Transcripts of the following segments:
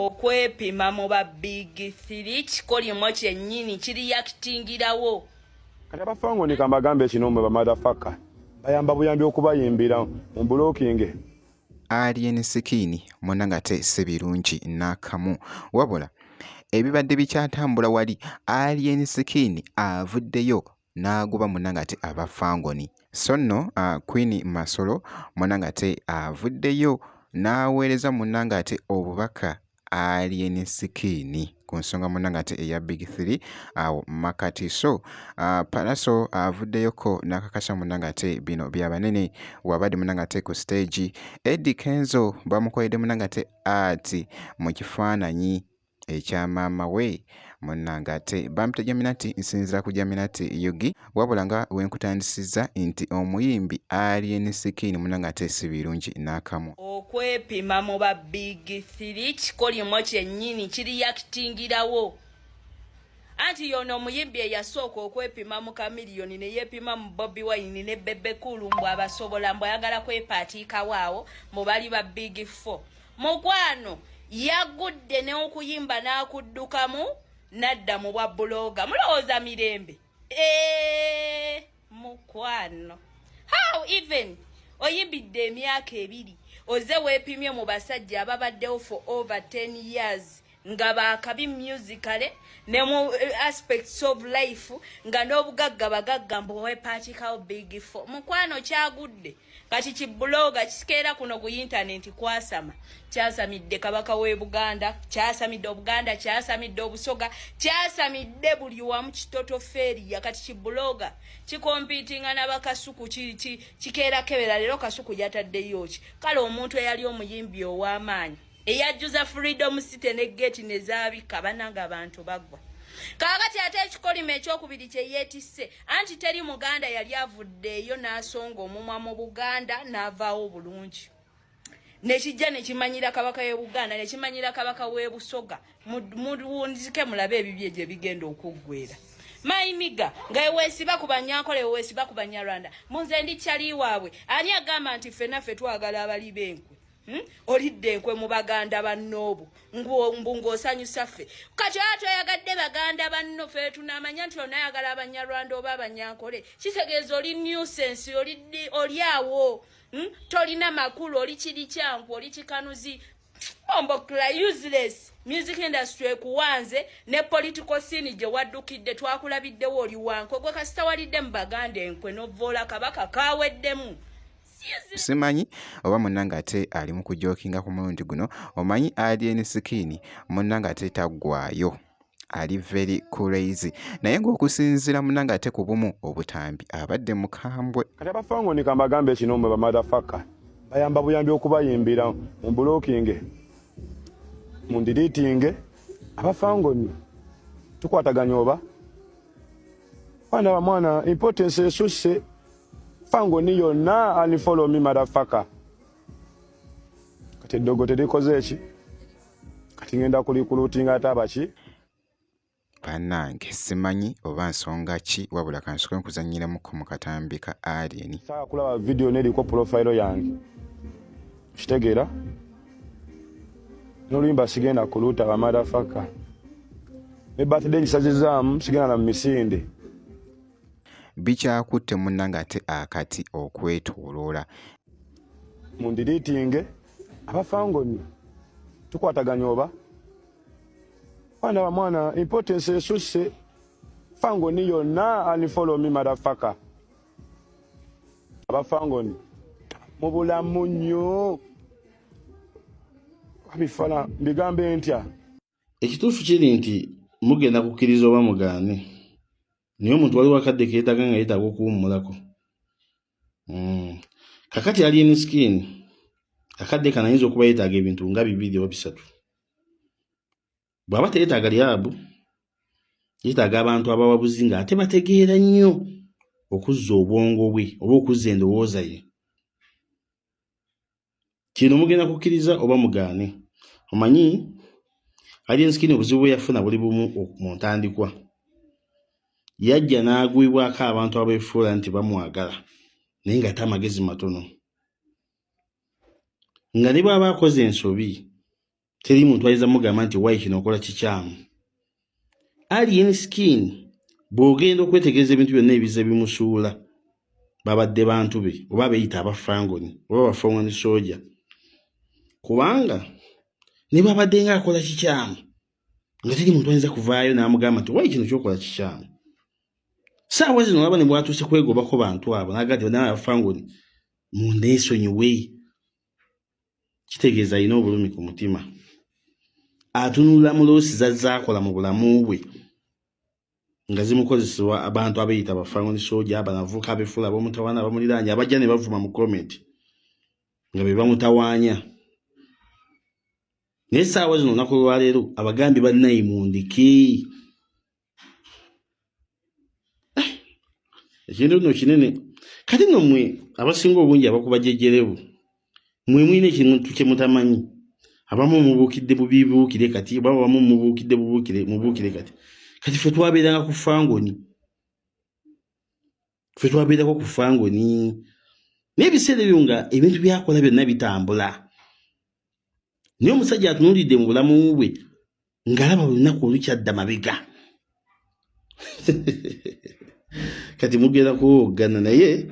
okwepima mu ba big 3 kikolimo kyennyini kiriyakitingirawo. Kati abafango ni kambagambe ekinomwe ba motherfucker bayamba buyambi okubayimbira mu blocking. Alien Skin munangate sebirungi nakamu wabula ebibadde bikyatambula wali Alien Skin avuddeyo n'aguba munangate abafangoni so nno Queen Masolo munangate avuddeyo n'aweereza munangate obubaka Alien Skin ku nsonga munangate eya Big 3 awo makati so Palaso avuddeyoko n'akakasa munangate bino byabanene wabadde munangate ku stage Eddie Kenzo bamukoledde munangate ati mu kifaananyi ekya maama we munangate bampita Jaminati nsinzira ku Jaminati Yugi wabula nga wenkutandisiza nti omuyimbi Alien Skin munangate si birungi n'akamu. Okwepima mu ba big 3 kikolimo kyennyini kiriyakitingirawo. Anti yono omuyimbi eyasooka okwepima mu Kamiliyoni ne yeepima mu Bobi Wine ne Bebe Cool mbu abasobola mbu ayagala kwepaatiika waawo mu bali ba big 4. Mukwano yagudde n'okuyimba n'akuddukamu nadda mu bwa buloga mulowooza mirembe. Mukwano how even oyimbidde emyaka 2 oze weepimye mu basajja ababaddewo for over 10 years nga bakabi musicale ne mu aspects of life nga n'obugagga bagagga mbu wepaatikawo big 4. Mukwano kyagudde kati kibuloga kisikeera kuno ku internet kwasama kyasamidde kabaka w'e Buganda, kyasamidde Obuganda, kyasamidde Obusoga, kyasamidde buli wamu kitoto feri yakati kibuloga kikompitinga n'abakasuku kikeera kebera leero kasuku yataddeyo ki kale omuntu eyali omuyimbi ow'amaanyi eyajjuza Freedom City ne gate ne zaabika bananga abantu bagwa. Kaakati ate ekikolimo ekyokubiri kye yeetisse anti teri Muganda yali avuddeeyo n'asonga omumwa mu Buganda n'avaawo bulungi. Nekijja ne kimanyira kabaka w'e Buganda ne kimanyira kabaka w'e Busoga muwunzike mulabe ebibye gye bigenda okuggwera. Mayimiga nga eweesiba ku Banyankole eweesiba ku Banyarwanda munze ndi kyali waabwe ani agamba nti ffenaffe twagala abali b'enkwe. Olidde enkwe mu Baganda bannoobo ng'osanyusa ffe kati ate oyagadde Baganda banno ffe tunamanya nti onayagala Abanyarwanda oba Abanyankole kitegeeza oli nuisance oli awo tolina makulu oli kiri kyanku oli kikanuzi ombokula useless music industry ekuwanze ne political scene gye waddukidde twakulabiddewo oli wankwe gwe kasita walidde mu Baganda enkwe n'ovvoola kabaka kaweddemu. Simanyi oba munangate ali mu kujokinga ku mulundi guno omanyi Alien Skin munangate taggwayo ali very crazy naye ng'okusinziira munangate ku bumu obutambi abadde mukambwe. Kati abafango ni kambagambe ekinomwe ba motherfucker bayamba buyambi okubayimbira mu blocking mu deleting abafango ni tukwataganya oba bana ba mwana importance esusse fango ni yonna unfollow me motherfucker. Kati dogo terikoze eki kati ngenda kulikulutinga atabaki bannange simanyi oba nsonga ki wabula kansuke nkuzanyiramu mu katambi ka Alien. Saa kulaba video neriko profile yange kitegeera n'oluyimba sigenda kuluta ba motherfucker ne birthday gisazizaamu sigenda na misinde bikyakutte munangate akati okwetoloola mu deleting abafangoni tukwataganya oba bana ba mwana importance esusse fangoni yonna unfollow me motherfucker. Abafangoni mu bulamu nnyo abifala mbigambe ntya ekituufu kiri nti mugenda kukkiriza oba mugaane niyo omuntu wali wakadde keetaga nga yeetaaga okuwummulako. Kakati Alien Skin akadde kanayinza okuba yeetaaga ebintu nga 2 oba 3. Bw'aba teyeetaaga lyabu yeetaaga abantu abawabuzi nga ate bategeera nnyo okuzza obwongo bwe oba okuzza endowooza ye. Kino mugenda kukkiriza oba mugaane. Omanyi Alien Skin obuzibu bwe yafuna buli bumu mu ntandikwa. Yajja n'agwibwako abantu abeefuula nti bamwagala naye nga ate amagezi matono nga ne bw'aba akoze ensobi teri muntu ayinza mugamba nti wayi kino okola kikyamu. Alien Skin bw'ogenda okwetegereza ebintu byonna ebiza bimusuula babadde bantu be oba beeyita abafangoni oba bafangoni soja, kubanga ne babadde nga akola kikyamu nga teri muntu ayinza kuvaayo n'amugamba nti wayi kino kyokola kikyamu. Saawa zino olaba ne bwatuuse kwegobako bantu abo n'agati banaaba abafangoni munneesonyiwe, kitegeeza alina obulumi ku mutima, atunulira mu loosi zazaakola mu bulamu bwe nga zimukozesebwa abantu abeeyita abafangoni soja, abanavuka abefuula ab'omutawaana abamuliraanya abajja ne bavuma mu komenti nga be bamutawaanya. Naye saawa zino olunaku lwaleero abagambye bannayimundike. Ekintu nno kinene. Kati nno mmwe abasinga obungi abakubajejjerebu mwe mwine ekintu kye mutamanyi. Abamu mubuukidde bubibuukire kati oba abamu mubuukidde mubuukire kati. Kati ffe twabeeranga ku fangoni. Ffe twabeerako ku fangoni. N'ebiseera ebyo nga ebintu byakola byonna bitambula. Naye omusajja atunuulidde mu bulamu bwe ng'alaba buli lunaku olukyadda mabega. Kati mugenda kuwoggana naye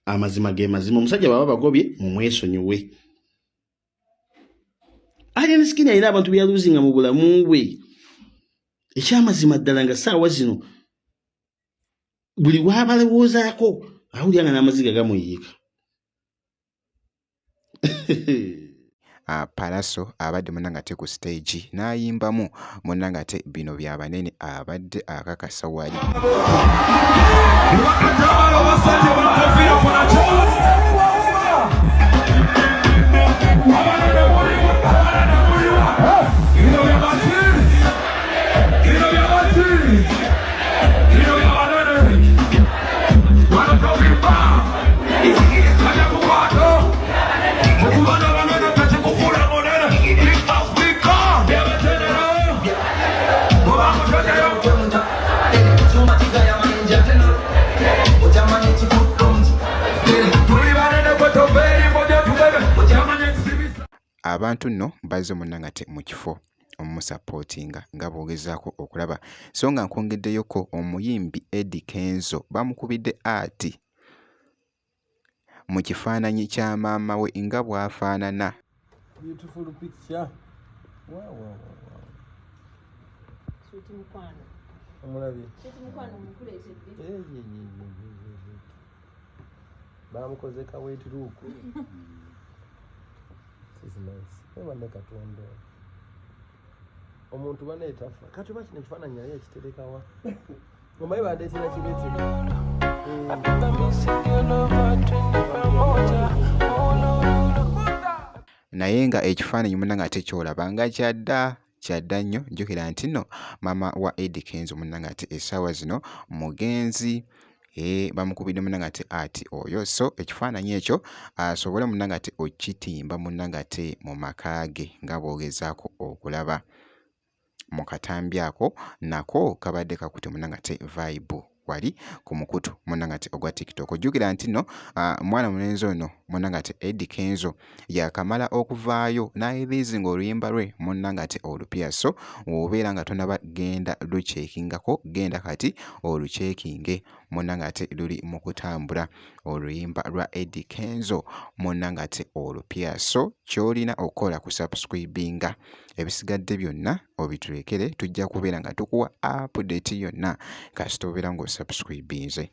amazima ge mazima. Omusajja baba bagobye mumwesonyiwe. Alien Skin ayina abantu byaluzinga mu bulamu bwe. Ekyamazima ddala nga saawa zino buli waabalowoozaako awulira nga n'amaziga gamuyiika. Palaso abadde munnangate ku stage n'ayimbamu munnangate bino bya banene abadde akakasa wali. Abantu nno bazze munnangate mu kifo omumusapootinga nga bw'ogezaako okulaba, so nga nkwongeddeyoko omuyimbi Eddie Kenzo bamukubidde ati mu kifaananyi kya maama we nga bw'afaanana. Beautiful picture. Wow. Sweetie mukwano. Omulabye. Sweetie mukwano mukuleetedde. Bamukoze kaweti luuku. This is nice. Ebanne Katonda. Omuntu baneetafa. Kati oba kino ekifaananyi yali yakiterekawa. Omanyi bandeetera kibeti. Naye nga ekifaananyi munnangate ky'olaba nga kyadda nnyo. Njukira nti nno maama wa Eddie Kenzo munnangate essaawa zino mugenzi. Bamukubidde munnangate ati oyo, so ekifaananyi ekyo asobole munnangate okitimba munnangate mu maka ge nga bw'ogezaako okulaba. Mu katambi ako nako kabadde kakutte munnangate vibe wali ku mukutu munnangate ogwa TikTok. Ojjukira nti nno mwana mulenzi ono munnangate Eddie Kenzo yakamala okuvaayo n'ayiriizinga oluyimba lwe munnangate olupya, so obeera nga tonaba genda luceekingako, genda kati oluceekinge munnangate luli mu kutambula oluyimba lwa Eddie Kenzo munnangate olupya. So ky'olina okukola kusubscribinga, ebisigadde byonna obituleekere, tujja kubeera nga tukuwa update yonna kasita obeera ng'osubscribinze.